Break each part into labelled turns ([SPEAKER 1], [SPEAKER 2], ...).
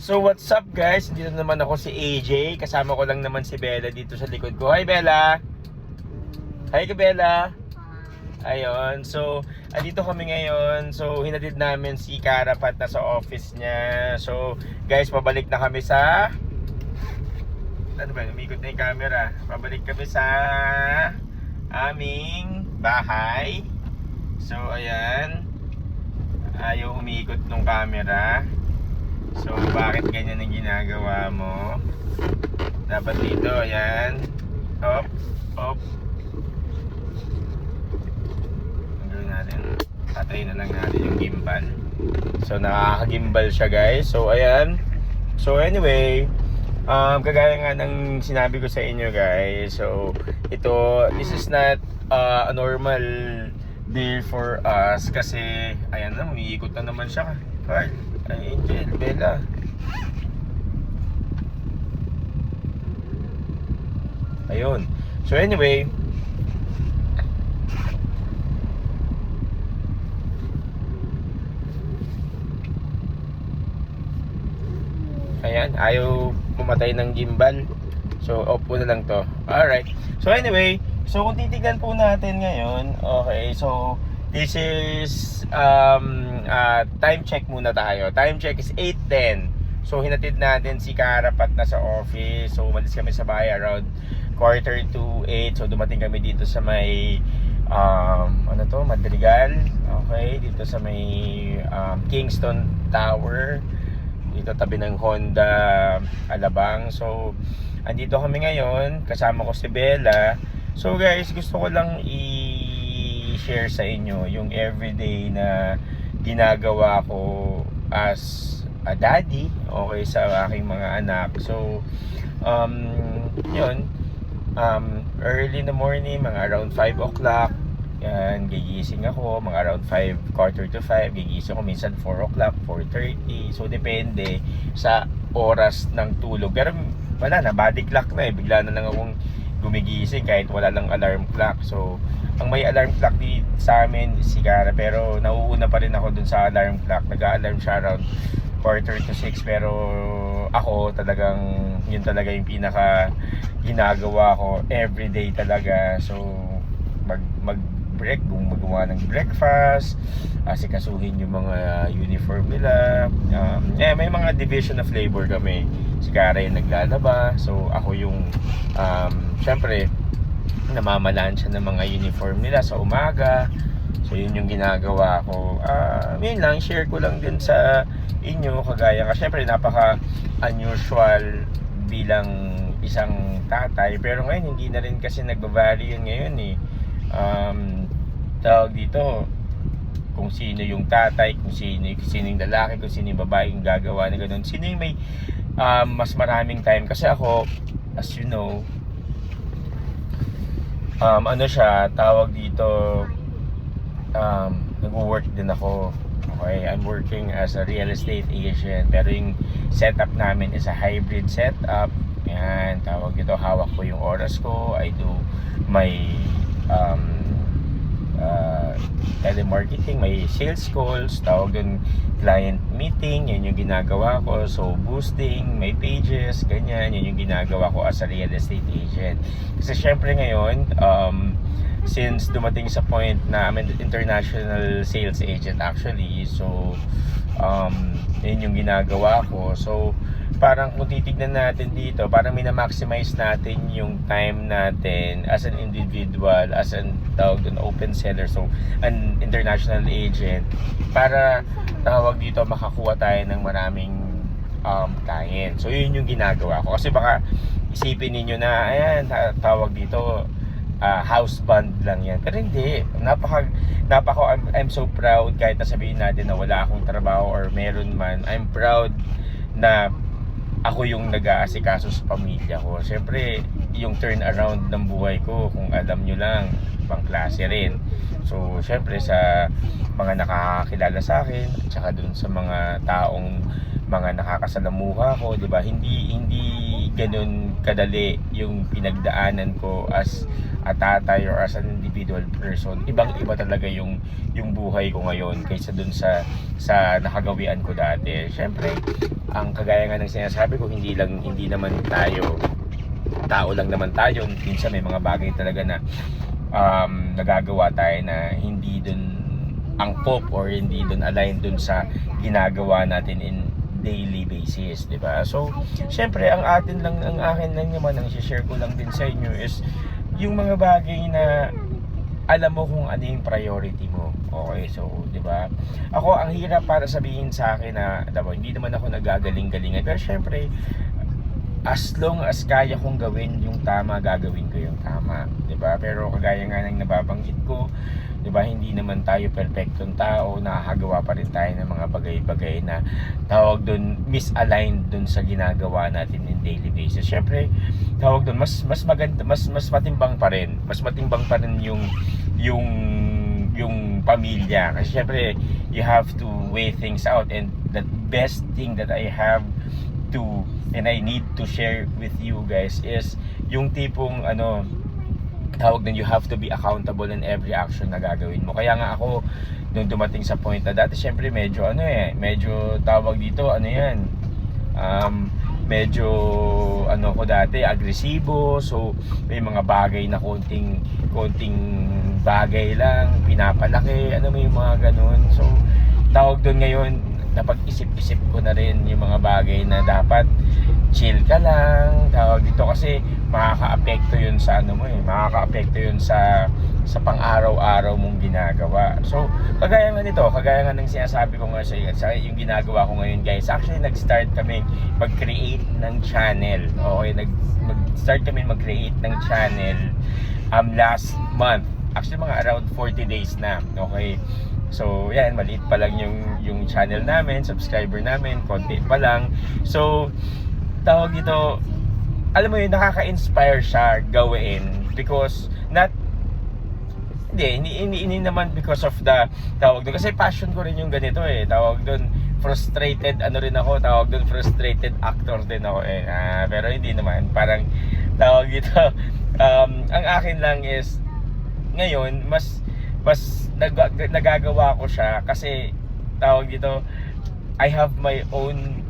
[SPEAKER 1] So what's up guys? Dito naman ako si AJ. Kasama ko lang naman si Bella dito sa likod ko. Hi Bella! Hi ka Bella! Ayun, so andito kami ngayon. So hinatid namin si Karapat na sa office niya. So guys, pabalik na kami sa... Ano ba? Umikot na yung camera. Pabalik kami sa aming bahay. So ayan, ayaw umikot nung camera. So bakit ganyan ang ginagawa mo? Dapat dito, ayan. Up, up. Ang gawin natin, patayin na lang natin yung gimbal. So nakaka-gimbal siya guys. So ayan. So anyway, kagaya nga ng sinabi ko sa inyo guys. So ito, this is not a normal day for us. Kasi ayan na, umiikot na naman siya. Hi. Ay, Angel, Bella. Ayun. So anyway, ayan, ayaw pumatay ng gimbal. So off po na lang to. Alright. So anyway, so kung titignan po natin ngayon, okay, so this is time check muna tayo. Time check is 8:10. So hinatid natin si Karapat na sa office. So umalis kami sa bahay around 7:45. So dumating kami dito sa may ano to, Madrigal. Okay, dito sa may Kingston Tower. Dito tabi ng Honda Alabang. So andito kami ngayon, kasama ko si Bella. So guys, gusto ko lang i-share sa inyo yung everyday na ginagawa ko as a daddy, okay, sa aking mga anak. So yun, early in the morning, mga around 5 o'clock, yan, gigising ako, mga around 5:45, gigising ako, minsan 4 o'clock, 4:30, so depende sa oras ng tulog. Pero wala na, body clock na bigla na lang akong gumigising kahit wala lang alarm clock. So ang may alarm clock sa amin si Kara, pero nauuna pa rin ako dun sa alarm clock. Nag-alarm siya around 5:45, pero ako talagang yun talaga yung pinaka ginagawa ko everyday talaga. So mag-break, gumawa ng breakfast, asikasuhin yung mga uniform nila. May mga division of labor kami. Si Kara yung naglalaba, so ako yung syempre namamalaan siya ng mga uniform nila sa umaga. So yun yung ginagawa ko. Yun lang, share ko lang din sa inyo. Kagaya ka, syempre napaka unusual bilang isang tatay, pero ngayon hindi na rin kasi nagbavari yun ngayon tawag dito, kung sino yung tatay, kung sino yung lalaki, kung sino yung babae yung gagawa na ganun, sino yung may mas maraming time. Kasi ako, as you know, ano siya, tawag dito, nag-work din ako. Okay, I'm working as a real estate agent, pero yung setup namin is a hybrid setup. Yan, tawag dito, hawak ko yung oras ko. I do my telemarketing, may sales calls, tawag dun client meeting, yan yung ginagawa ko. So boosting, may pages, ganyan, yun yung ginagawa ko as a real estate agent. Kasi syempre ngayon, since dumating sa point na I'm an international sales agent actually, so yun yung ginagawa ko. So parang kung titignan natin dito, parang minamaximize natin yung time natin as an individual, as an tawag dun, open seller, so an international agent, para tawag dito makakuha tayo ng maraming client. So yun yung ginagawa ko. Kasi baka isipin ninyo na ayan, tawag dito house band lang yan, pero hindi. I'm so proud, kahit nasabihin natin na wala akong trabaho or meron man, I'm proud na ako yung nag-aasikaso sa pamilya ko. Siyempre, yung turnaround ng buhay ko, kung alam nyo lang, ibang klase rin. So, siyempre sa mga nakakakilala sa akin, at saka dun sa mga taong mga nakakasalamuha ko, 'di ba? Hindi ganoon kadali yung pinagdaanan ko as a tatay or as an individual person. Ibang-iba talaga yung buhay ko ngayon kaysa dun sa nakagawian ko dati. Syempre, ang kagaya nga ng sinasabi ko, hindi naman tayo tao lang naman tayo. Minsan may mga bagay talaga na nagagawa tayo na hindi dun angkop or hindi dun align dun sa ginagawa natin in daily basis, 'di ba? So, syempre ang akin lang naman ang share ko lang din sa inyo is yung mga bagay na alam mo kung ano yung priority mo. Okay, so, 'di ba? Ako ang hirap para sabihin sa akin na hindi naman ako nagagaling-galingan, pero syempre as long as kaya kong gawin yung tama, gagawin ko yung tama, 'di ba? Pero kagaya nga ng nababanggit ko, 'di ba, hindi naman tayo perfectong tao, nakakagawa pa rin tayo ng mga bagay-bagay na tawag doon misaligned doon sa ginagawa natin in daily basis. Syempre, tawag doon mas maganda, mas matimbang pa rin. Mas matimbang pa rin yung pamilya. Kasi syempre, you have to weigh things out, and the best thing that I have to and I need to share with you guys is yung tipong tawag din, you have to be accountable in every action na gagawin mo. Kaya nga ako nung dumating sa point na dati syempre medyo medyo tawag dito medyo ko dati agresibo, so may mga bagay na konting bagay lang pinapalaki, mo yung mga ganun. So tawag doon ngayon, napag-isip-isip ko na rin yung mga bagay na dapat chill ka lang, tawag dito, kasi makaka-apekto yun sa makaka-apekto yun sa pang-araw-araw mong ginagawa. So kagaya nga ng sinasabi ko nga sa yung ginagawa ko ngayon, guys. Actually nag-start kami mag-create ng channel. Okay, nag-start kami mag-create ng channel last month. Actually mga around 40 days na. Okay, so yan, maliit pa lang yung channel namin, subscriber namin, konti pa lang. So tawag dito, alam mo yun, nakaka-inspire siya gawin because hindi naman because of the tawag doon, kasi passion ko rin yung ganito tawag doon, frustrated frustrated actor din ako pero hindi naman, parang tawag dito, ang akin lang is ngayon mas nagagawa ko siya kasi tawag dito, I have my own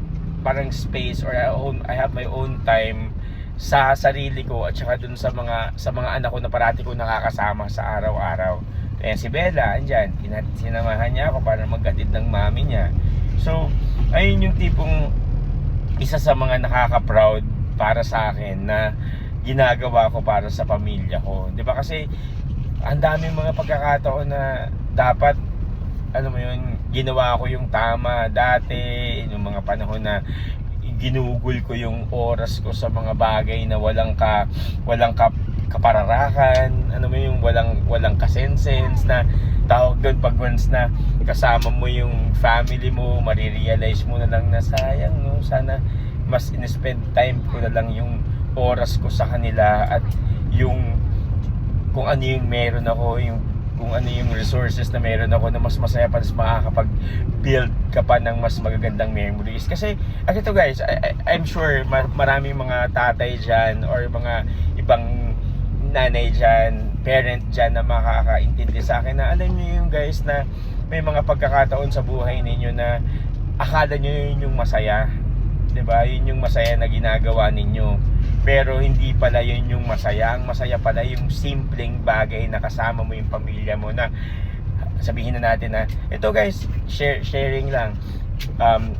[SPEAKER 1] parang space, or I have my own time sa sarili ko at saka dun sa mga anak ko na parati ko nakakasama sa araw-araw. Kaya si Bella andyan, sinamahan niya ako para maghatid ng mami niya. So ayun yung tipong isa sa mga nakaka-proud para sa akin na ginagawa ko para sa pamilya ko, 'di ba? Kasi ang daming mga pagkakataon na dapat ginawa ko yung tama dati, yung mga panahon na ginugol ko yung oras ko sa mga bagay na walang kapararakan, yung walang kasensens na tawag doon, pag once na kasama mo yung family mo, marirealize mo na lang na sayang, sana mas in-spend time ko na lang yung oras ko sa kanila at yung kung ano yung meron ako, kung ano yung resources na meron ako na mas masaya pa, mas makakapag-build ka pa ng mas magagandang memories. Kasi, ito guys, I'm sure maraming mga tatay dyan or mga ibang nanay dyan, parent dyan na makakaintindi sa akin na alam nyo yung guys na may mga pagkakataon sa buhay ninyo na akala nyo yun yung masaya. 'Di ba? Yun yung masaya na ginagawa ninyo. Pero hindi pala yun yung masaya. Ang masaya pala yung simpleng bagay na kasama mo yung pamilya mo, na sabihin na natin na ito guys, sharing lang.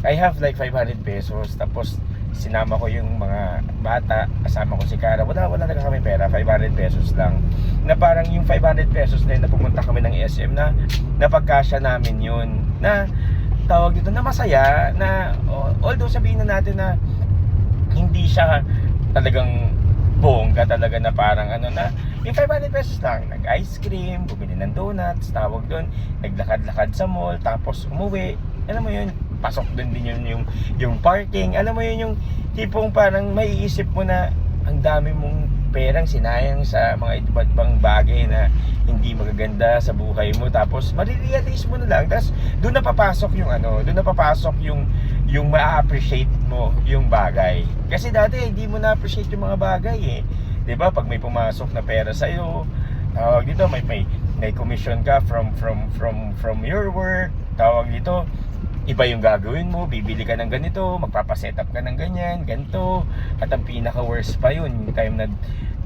[SPEAKER 1] I have like 500 pesos, tapos sinama ko yung mga bata, kasama ko si Cara. Wala na kami pera, 500 pesos lang. Na parang yung 500 pesos na yun, na pumunta kami ng SM na napagkasya namin yun. Na tawag dito na masaya, na although sabihin na natin na hindi siya talagang bongga talaga, na parang na yung 500 pesos lang, nag-ice cream, bumili ng donuts, tawag doon, naglakad-lakad sa mall, tapos umuwi. Alam mo yun, pasok din yun yung parking. Alam mo yun, yung tipong parang maiisip mo na ang dami mong perang sinayang sa mga iba't ibang bagay na hindi magaganda sa buhay mo, tapos marirealize mo na lang, tapos doon na papasok yung yung ma-appreciate mo yung bagay. Kasi dati hindi mo na-appreciate yung mga bagay eh. 'Di ba? Pag may pumasok na pera sa iyo, tawag dito may commission ka from your work, tawag dito, iba yung gagawin mo, bibili ka ng ganito, magpapaset up ka ng ganyan, ganito. At ang pinaka worst pa yun, yung time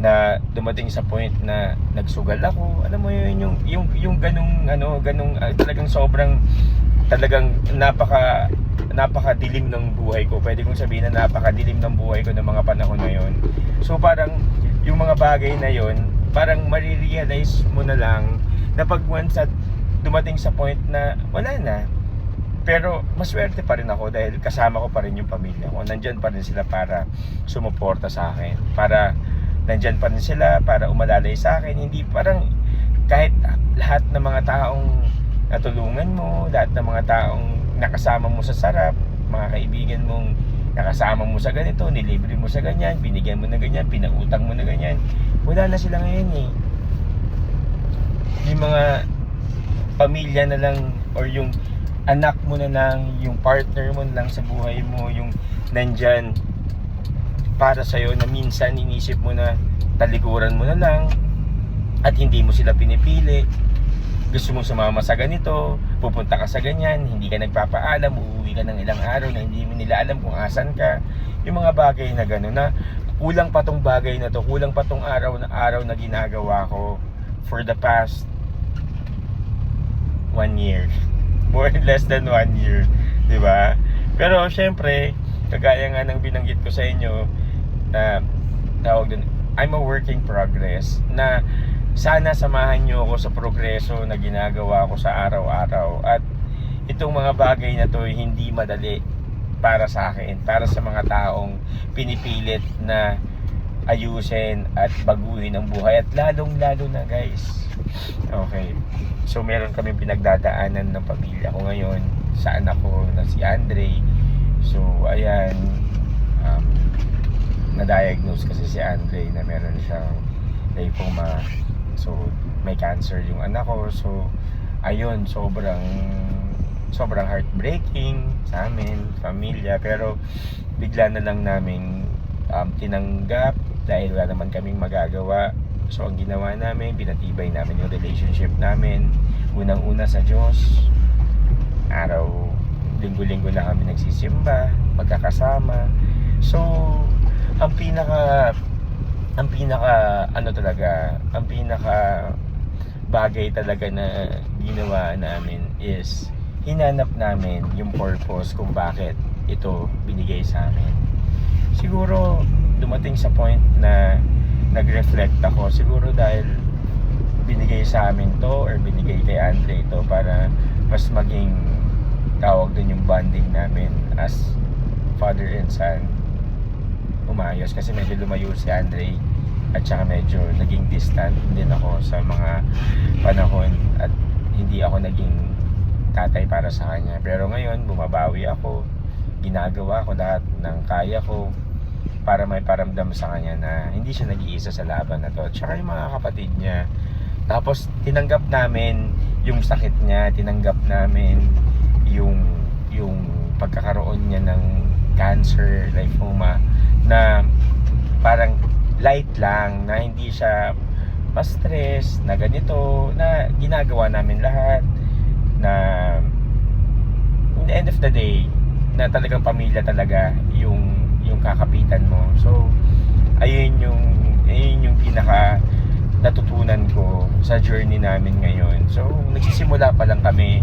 [SPEAKER 1] na dumating sa point na nagsugal ako. Alam mo yun, yung ganung talagang sobrang, talagang napakadilim ng buhay ko. Pwede kong sabihin na napakadilim ng buhay ko ng mga panahon na yun. So parang yung mga bagay na yun, parang marirealize mo na lang na pag once at dumating sa point na wala na, pero maswerte pa rin ako dahil kasama ko pa rin yung pamilya ko. Nandyan pa rin sila para sumuporta sa akin, para nandyan pa rin sila para umalalay sa akin. Hindi parang kahit lahat ng mga taong natulungan mo, lahat ng mga taong nakasama mo sa sarap, mga kaibigan mong nakasama mo sa ganito, nilibre mo sa ganyan, binigyan mo na ganyan, pinautang mo na ganyan, wala na sila ngayon eh. Yung mga pamilya na lang, or yung anak mo na lang, yung partner mo na lang sa buhay mo, yung nandyan para sa'yo, na minsan inisip mo na talikuran mo na lang at hindi mo sila pinipili. Gusto mong sumama sa ganito, pupunta ka sa ganyan, hindi ka nagpapaalam, uuwi ka ng ilang araw na hindi mo nila alam kung asan ka. Yung mga bagay na gano'n, na kulang pa tong bagay na to, kulang pa tong araw na ginagawa ko for the past 1 year. More less than 1 year, di ba? Pero syempre, kagaya nga ng binanggit ko sa inyo, na tawag dun, I'm a work in progress, na sana samahan nyo ako sa progreso na ginagawa ko sa araw-araw. At itong mga bagay na to hindi madali para sa akin, para sa mga taong pinipilit na ayusin at baguhin ang buhay, at lalong-lalo na guys. Okay. So meron kaming pinagdadaanan ng pamilya ko ngayon sa anak ko na si Andre. So ayan, na-diagnose kasi si Andre na meron siyang lymphoma. So may cancer yung anak ko. So ayun, sobrang heartbreaking sa amin, pamilya. Pero bigla na lang namin tinanggap dahil wala naman kaming magagawa. So ang ginawa namin, pinatibay namin yung relationship namin. Unang-una sa Diyos. Linggo-linggo na kami nagsisimba, magkakasama. So ang pinaka bagay talaga na ginawa namin is hinanap namin yung purpose kung bakit ito binigay sa amin. Siguro dumating sa point na nag-reflect ako, siguro dahil binigay sa amin to, or binigay kay Andre ito, para mas maging tawag dun yung bonding namin as father and son umayos. Kasi medyo lumayo si Andre, at saka medyo naging distant din ako sa mga panahon, at hindi ako naging tatay para sa kanya. Pero ngayon bumabawi ako, ginagawa ko lahat ng kaya ko para may paramdam sa kanya na hindi siya nag-iisa sa laban na to, tsaka yung mga kapatid niya. Tapos tinanggap namin yung sakit niya, tinanggap namin yung pagkakaroon niya ng cancer, lymphoma, na parang light lang, na hindi siya pa-stress, na ganito, na ginagawa namin lahat, na in the end of the day, na talagang pamilya talaga yung kakapitan mo. So ayun yung pinaka natutunan ko sa journey namin ngayon. So nagsisimula pa lang kami,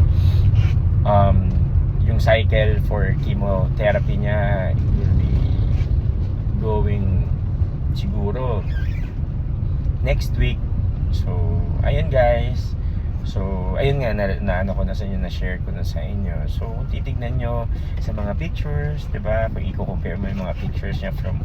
[SPEAKER 1] yung cycle for chemotherapy niya will be going siguro next week. So ayun guys, so ayun nga, na ano ko na sa inyo, na share ko na sa inyo. So kung titignan nyo sa mga pictures, diba, pag i-compare mo yung mga pictures niya from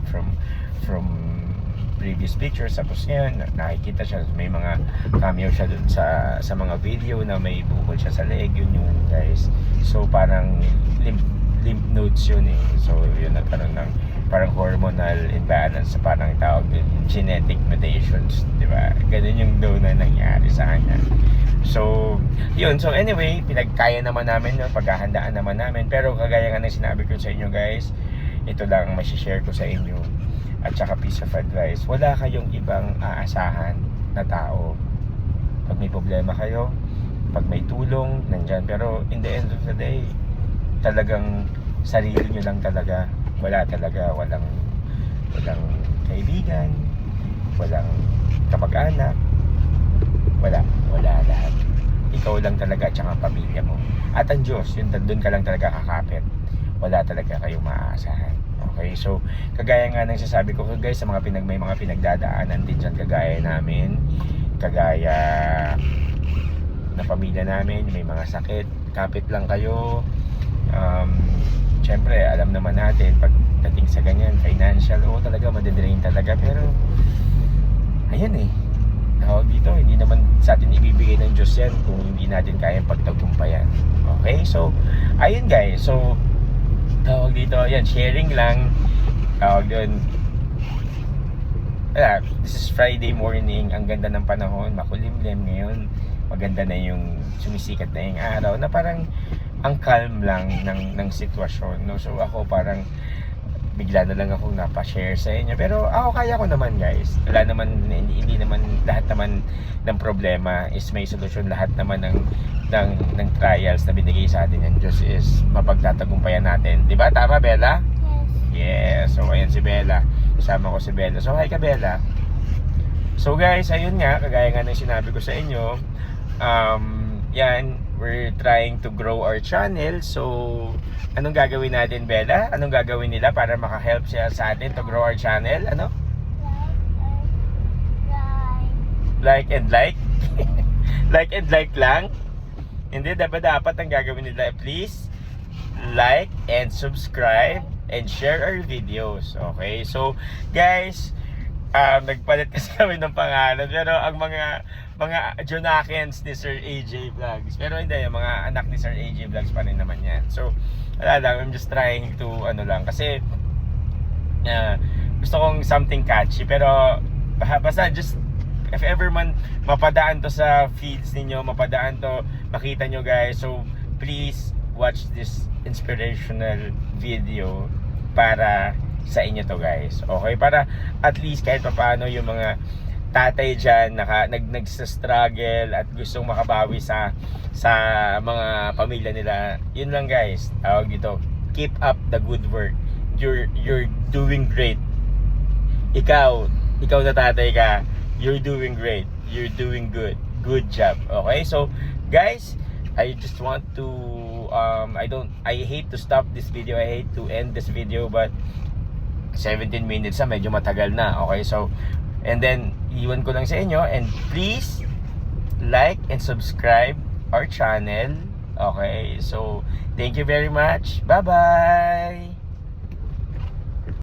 [SPEAKER 1] previous pictures, tapos ngayon nakikita siya, may mga cameo siya dun sa mga video na may bukol siya sa leg, yun yung guys. So parang lymph nodes yun eh. So yun, nagkaroon ng parang hormonal imbalance, parang tawag din genetic mutations, di ba? Ganun yung daw na nangyari sa kanya. So, yun. So, anyway, pinagkaya naman namin yun, paghahandaan naman namin. Pero kagaya nga ng sinabi ko sa inyo guys, ito lang ang share ko sa inyo. At saka piece of advice, wala kayong ibang aasahan na tao. Pag may problema kayo, pag may tulong, nandyan. Pero in the end of the day, talagang sarili nyo lang talaga. Wala talaga, walang kaibigan, walang kamag-anak, wala lahat. Ikaw lang talaga at saka ang pamilya mo. At ang Diyos, yun, doon ka lang talaga kakapit. Wala talaga kayong maaasahan. Okay, so kagaya nga ng sasabi ko guys, sa may mga pinagdadaanan din dyan kagaya namin, kagaya na pamilya namin, may mga sakit, kapit lang kayo. Siyempre, alam naman natin, pagdating sa ganyan, financial, talaga, madidrain talaga. Pero, ayan tawag dito, hindi naman sa atin ibibigay ng Diyos yan kung hindi natin kayang pagtagumpayan. Okay, so, ayun guys, so, tawag dito, yan, sharing lang, tawag doon, this is Friday morning, ang ganda ng panahon, makulimlim ngayon, maganda na yung sumisikat na yung araw, na parang ang calm lang ng sitwasyon, no? So ako parang bigla na lang akong napashare sa inyo, pero ako kaya ko naman guys, wala naman, hindi naman lahat naman ng problema is may solusyon, lahat naman ng trials na binigay sa atin ng Diyos is mapagtatagumpayan natin, di ba? Tama, Bella? Yes. So ayan si Bella, kasama ko si Bella. So hi ka, Bella. So guys, ayun nga, kagaya nga ng sinabi ko sa inyo, yan, we're trying to grow our channel. So, anong gagawin natin, Bella? Anong gagawin nila para maka-help siya sa atin to grow our channel? Ano? Like and like? Like and like lang? Hindi, dapat ang gagawin nila. Please, like and subscribe and share our videos. Okay? So, guys, nagpalit kasi kami ng pangalan, pero ang mga Jonakens ni Sir AJ Vlogs, pero hindi, yung mga anak ni Sir AJ Vlogs pa rin naman yan. So wala lang, I'm just trying to lang, kasi gusto kong something catchy, pero basta just if ever man mapadaan to sa feeds ninyo, mapadaan to, makita nyo guys, so please watch this inspirational video para sa inyo to guys, okay? Para at least kahit paano yung mga tatay dyan nagsa-struggle at gustong makabawi sa mga pamilya nila, yun lang guys, tawag dito, keep up the good work. You're doing great. Ikaw na tatay ka, you're doing great, you're doing good job. Okay, so guys, I just want to I hate to stop this video, I hate to end this video, but 17 minutes na, medyo matagal na. Okay, so and then iwan ko lang sa inyo, and please like and subscribe our channel. Okay, so thank you very much. Bye bye.